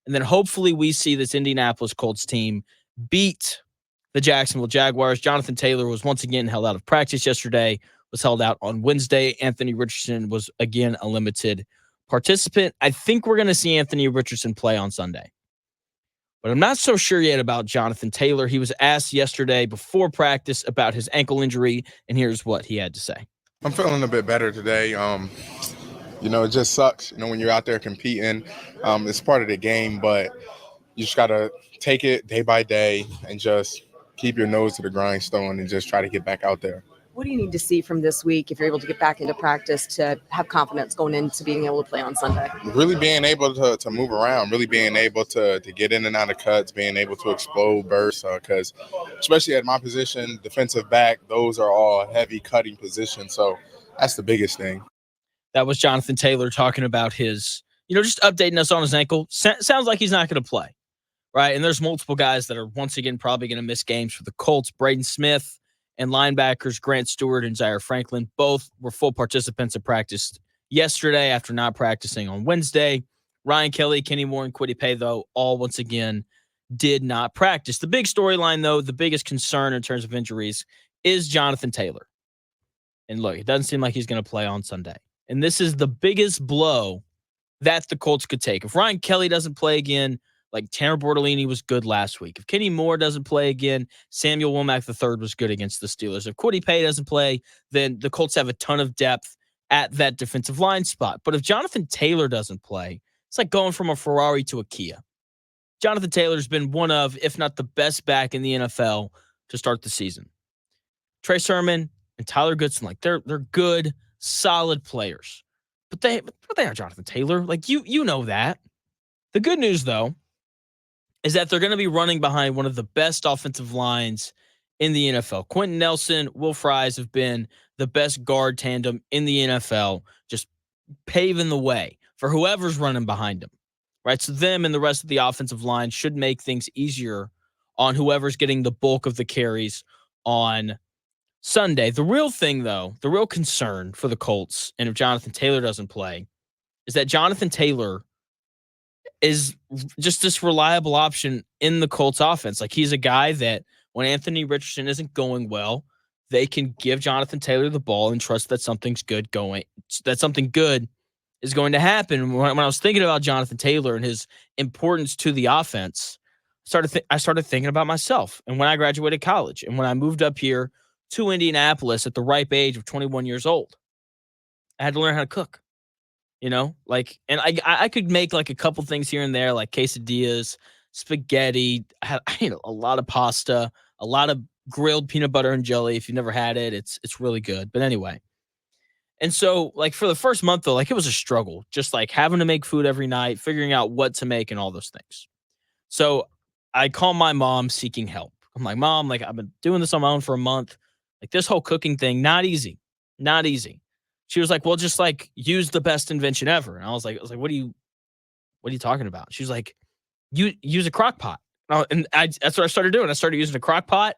And then hopefully we see this Indianapolis Colts team beat the Jacksonville Jaguars. Jonathan Taylor was once again held out of practice yesterday, was held out on Wednesday. Anthony Richardson was again a limited participant. I think we're going to see Anthony Richardson play on Sunday. But I'm not so sure yet about Jonathan Taylor. He was asked yesterday before practice about his ankle injury, and here's what he had to say. I'm feeling a bit better today. It just sucks, when you're out there competing. It's part of the game, but you just got to take it day by day and just keep your nose to the grindstone and just try to get back out there. What do you need to see from this week if you're able to get back into practice to have confidence going into being able to play on Sunday? Really being able to move around, really being able to get in and out of cuts, being able to explode bursts, because especially at my position, defensive back, those are all heavy cutting positions. So that's the biggest thing. That was Jonathan Taylor talking about his, just updating us on his ankle. Sounds like he's not going to play, right? And there's multiple guys that are once again probably going to miss games for the Colts. Braden Smith and linebackers Grant Stewart and Zaire Franklin both were full participants at practice yesterday after not practicing on Wednesday. Ryan Kelly, Kenny Moore, and Kwity Paye, though, all once again did not practice. The big storyline, though, the biggest concern in terms of injuries is Jonathan Taylor. And look, it doesn't seem like he's going to play on Sunday. And this is the biggest blow that the Colts could take. If Ryan Kelly doesn't play again, like Tanner Bortolini was good last week. If Kenny Moore doesn't play again, Samuel Womack III was good against the Steelers. If Kwity Paye doesn't play, then the Colts have a ton of depth at that defensive line spot. But if Jonathan Taylor doesn't play, it's like going from a Ferrari to a Kia. Jonathan Taylor's been one of, if not the best back in the NFL to start the season. Trey Sermon and Tyler Goodson, they're good, solid players. But they are Jonathan Taylor. You know that. The good news, though, is that they're going to be running behind one of the best offensive lines in the NFL. Quentin Nelson, Will Fries have been the best guard tandem in the NFL, just paving the way for whoever's running behind them, right? So them and the rest of the offensive line should make things easier on whoever's getting the bulk of the carries on Sunday. The real thing, though, the real concern for the Colts, and if Jonathan Taylor doesn't play, is that Jonathan Taylor is just this reliable option in the Colts offense. He's a guy that when Anthony Richardson isn't going well, they can give Jonathan Taylor the ball and trust that something good is going to happen. When I was thinking about Jonathan Taylor and his importance to the offense, I started thinking about myself and when I graduated college and when I moved up here to Indianapolis at the ripe age of 21 years old. I had to learn how to cook. And I could make a couple things here and there, like quesadillas, spaghetti. I had a lot of pasta, a lot of grilled peanut butter and jelly. If you've never had it, it's really good. But anyway, and so for the first month though, it was a struggle, just having to make food every night, figuring out what to make and all those things. So I call my mom seeking help. I'm like, Mom, I've been doing this on my own for a month. This whole cooking thing, not easy. She was like, well, just use the best invention ever. And I was like, what are you talking about? She was like, you use a crock pot. And that's what I started doing. I started using a crock pot.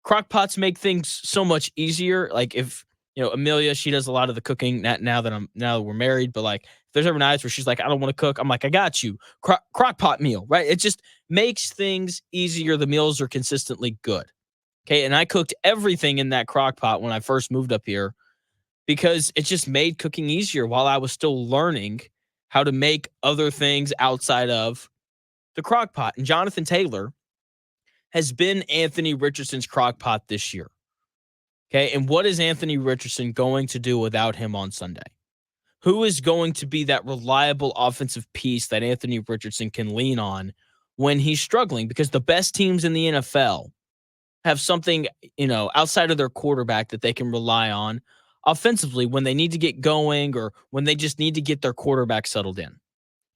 Crock pots make things so much easier. If, Amelia, she does a lot of the cooking now that we're married, but if there's ever nights where she's like, I don't want to cook. I'm like, I got you. Crock pot meal, right? It just makes things easier. The meals are consistently good. Okay. And I cooked everything in that crock pot when I first moved up here, because it just made cooking easier while I was still learning how to make other things outside of the crock pot. And Jonathan Taylor has been Anthony Richardson's crock pot this year. Okay, and what is Anthony Richardson going to do without him on Sunday? Who is going to be that reliable offensive piece that Anthony Richardson can lean on when he's struggling? Because the best teams in the NFL have something, outside of their quarterback that they can rely on offensively when they need to get going or when they just need to get their quarterback settled in.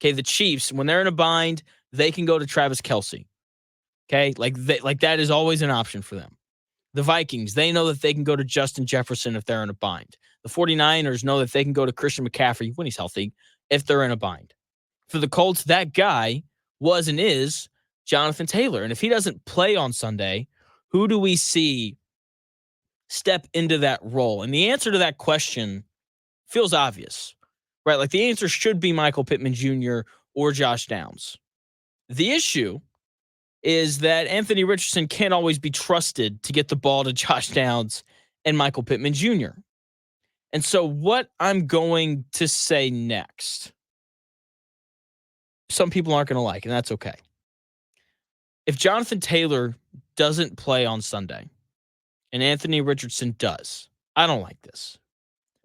Okay, the Chiefs, when they're in a bind, they can go to Travis Kelce. Okay, that is always an option for them. The Vikings, they know that they can go to Justin Jefferson if they're in a bind. The 49ers know that they can go to Christian McCaffrey when he's healthy if they're in a bind. For the Colts, that guy was and is Jonathan Taylor. And if he doesn't play on Sunday, who do we see step into that role? And the answer to that question feels obvious, right? The answer should be Michael Pittman Jr. or Josh Downs. The issue is that Anthony Richardson can't always be trusted to get the ball to Josh Downs and Michael Pittman Jr. And so what I'm going to say next, some people aren't going to like, and that's okay. If Jonathan Taylor doesn't play on Sunday and Anthony Richardson does, I don't like this.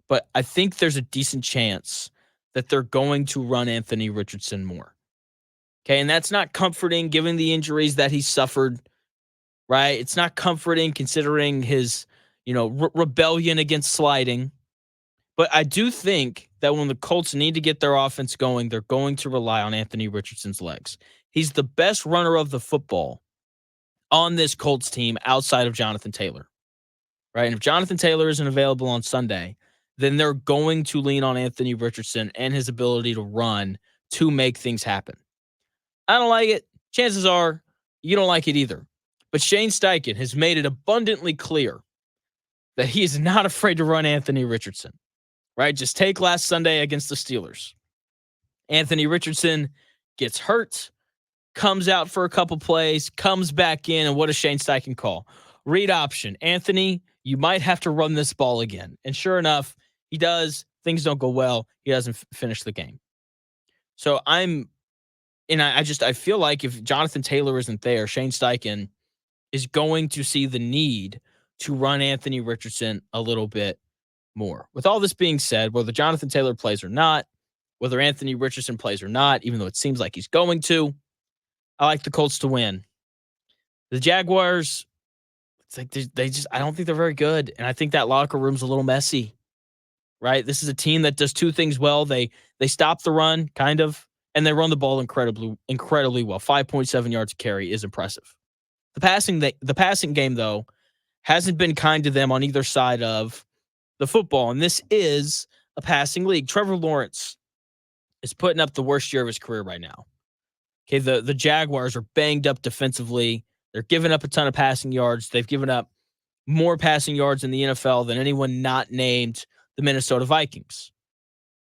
But I think there's a decent chance that they're going to run Anthony Richardson more. Okay, and that's not comforting given the injuries that he suffered, right? It's not comforting considering his, rebellion against sliding. But I do think that when the Colts need to get their offense going, they're going to rely on Anthony Richardson's legs. He's the best runner of the football on this Colts team outside of Jonathan Taylor, right? And if Jonathan Taylor isn't available on Sunday, then they're going to lean on Anthony Richardson and his ability to run to make things happen. I don't like it. Chances are you don't like it either. But Shane Steichen has made it abundantly clear that he is not afraid to run Anthony Richardson, right? Just take last Sunday against the Steelers. Anthony Richardson gets hurt, comes out for a couple plays, comes back in, and what does Shane Steichen call? Read option. Anthony, you might have to run this ball again. And sure enough, he does. Things don't go well. He doesn't finish the game. So I feel like if Jonathan Taylor isn't there, Shane Steichen is going to see the need to run Anthony Richardson a little bit more. With all this being said, whether Jonathan Taylor plays or not, whether Anthony Richardson plays or not, even though it seems like he's going to, I like the Colts to win. The Jaguars, it's like I don't think they're very good. And I think that locker room's a little messy, right? This is a team that does two things well. They stop the run, kind of, and they run the ball incredibly well. 5.7 yards a carry is impressive. The passing game, though, hasn't been kind to them on either side of the football, and this is a passing league. Trevor Lawrence is putting up the worst year of his career right now. Okay, the Jaguars are banged up defensively. They're giving up a ton of passing yards. They've given up more passing yards in the NFL than anyone not named the Minnesota Vikings.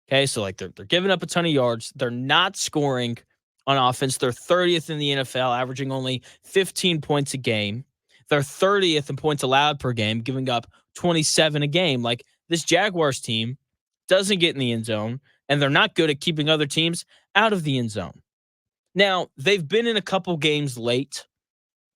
Okay, so like they're giving up a ton of yards. They're not scoring on offense. They're 30th in the NFL, averaging only 15 points a game. They're 30th in points allowed per game, giving up 27 a game. Like, this Jaguars team doesn't get in the end zone, and they're not good at keeping other teams out of the end zone. Now, they've been in a couple games late.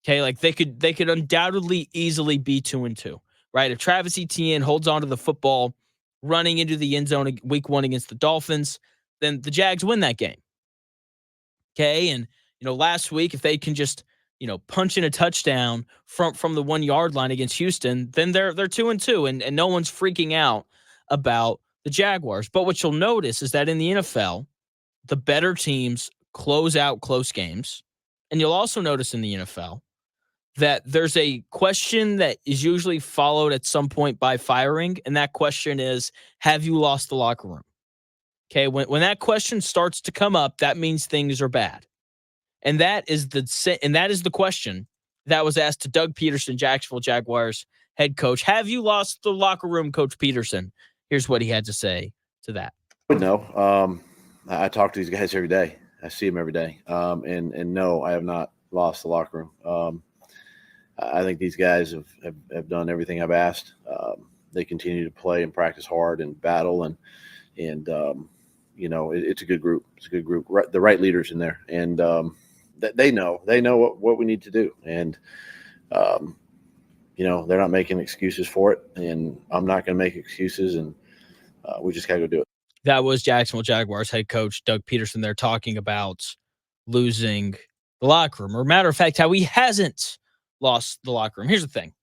Okay, like they could undoubtedly easily be 2-2, right? If Travis Etienne holds on to the football running into the end zone week 1 against the Dolphins, then the Jags win that game. Okay, and last week, if they can just punch in a touchdown from the 1 yard line against Houston, then they're 2-2, and no one's freaking out about the Jaguars. But what you'll notice is that in the NFL, the better teams close out close games, and you'll also notice in the NFL that there's a question that is usually followed at some point by firing, and that question is, have you lost the locker room? Okay, when that question starts to come up, that means things are bad. And that is the question that was asked to Doug Peterson, Jacksonville Jaguars head coach. Have you lost the locker room, Coach Peterson? Here's what he had to say to that. No, I talk to these guys every day. I see them every day. And no, I have not lost the locker room. I think these guys have done everything I've asked. They continue to play and practice hard and battle, and it's a good group. It's a good group. The right leaders in there, and they know what we need to do, and they're not making excuses for it, and I'm not going to make excuses, and we just got to go do it. That was Jacksonville Jaguars head coach Doug Peterson there talking about losing the locker room, or matter of fact, how he hasn't lost the locker room. Here's the thing.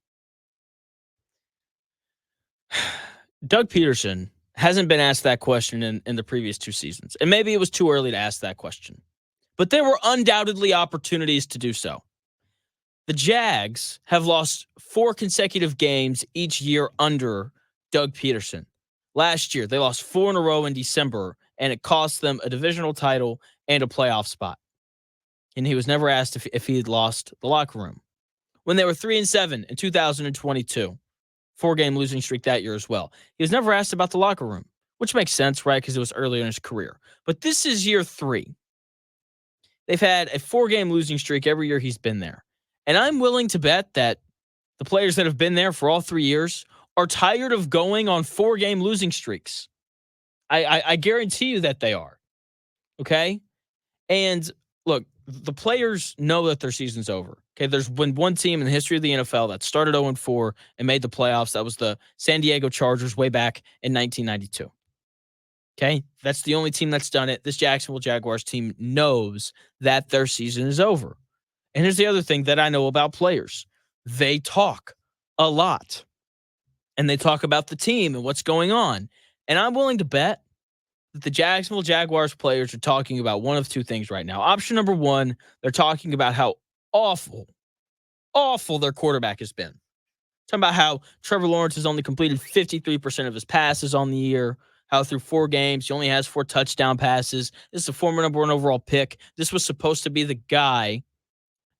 Doug Peterson hasn't been asked that question in the previous 2 seasons. And maybe it was too early to ask that question. But there were undoubtedly opportunities to do so. The Jags have lost 4 consecutive games each year under Doug Peterson. Last year, they lost 4 in a row in December, and it cost them a divisional title and a playoff spot. And he was never asked if he had lost the locker room. When they were 3-7 in 2022, 4-game losing streak that year as well, he was never asked about the locker room, which makes sense, right? Because it was earlier in his career. But this is year 3. They've had a 4-game losing streak every year he's been there. And I'm willing to bet that the players that have been there for all 3 years are tired of going on 4-game losing streaks. I guarantee you that they are. Okay? And look, the players know that their season's over. Okay, there's been one team in the history of the NFL that started 0-4 and made the playoffs. That was the San Diego Chargers way back in 1992. Okay, that's the only team that's done it. This Jacksonville Jaguars team knows that their season is over. And here's the other thing that I know about players. They talk a lot. And they talk about the team and what's going on. And I'm willing to bet that the Jacksonville Jaguars players are talking about one of two things right now. Option number one, they're talking about how awful their quarterback has been. Talking about how Trevor Lawrence has only completed 53% of his passes on the year, how through 4 games, he only has 4 touchdown passes. This is a former number 1 overall pick. This was supposed to be the guy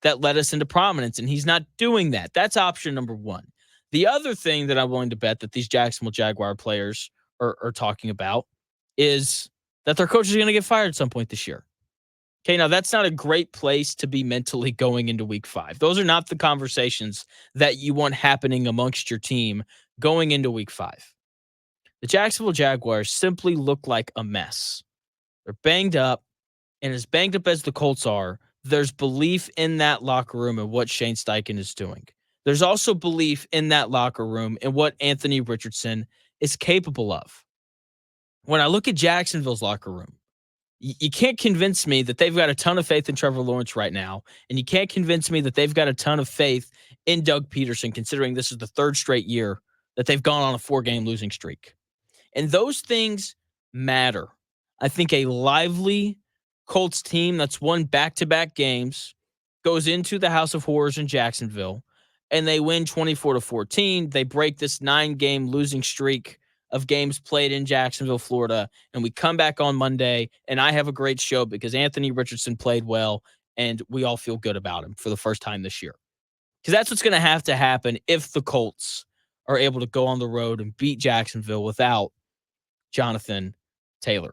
that led us into prominence, and he's not doing that. That's option number one. The other thing that I'm willing to bet that these Jacksonville Jaguar players are talking about is that their coach is going to get fired at some point this year. Okay, now that's not a great place to be mentally going into week 5. Those are not the conversations that you want happening amongst your team going into week 5. The Jacksonville Jaguars simply look like a mess. They're banged up, and as banged up as the Colts are, there's belief in that locker room and what Shane Steichen is doing. There's also belief in that locker room and what Anthony Richardson is capable of. When I look at Jacksonville's locker room, you can't convince me that they've got a ton of faith in Trevor Lawrence right now, and you can't convince me that they've got a ton of faith in Doug Peterson, considering this is the 3rd straight year that they've gone on a 4-game losing streak. And those things matter. I think a lively Colts team that's won back-to-back games goes into the House of Horrors in Jacksonville, and they win 24-14. They break this 9-game losing streak of games played in Jacksonville, Florida, and we come back on Monday, and I have a great show because Anthony Richardson played well, and we all feel good about him for the first time this year. Because that's what's going to happen if the Colts are able to go on the road and beat Jacksonville without Jonathan Taylor.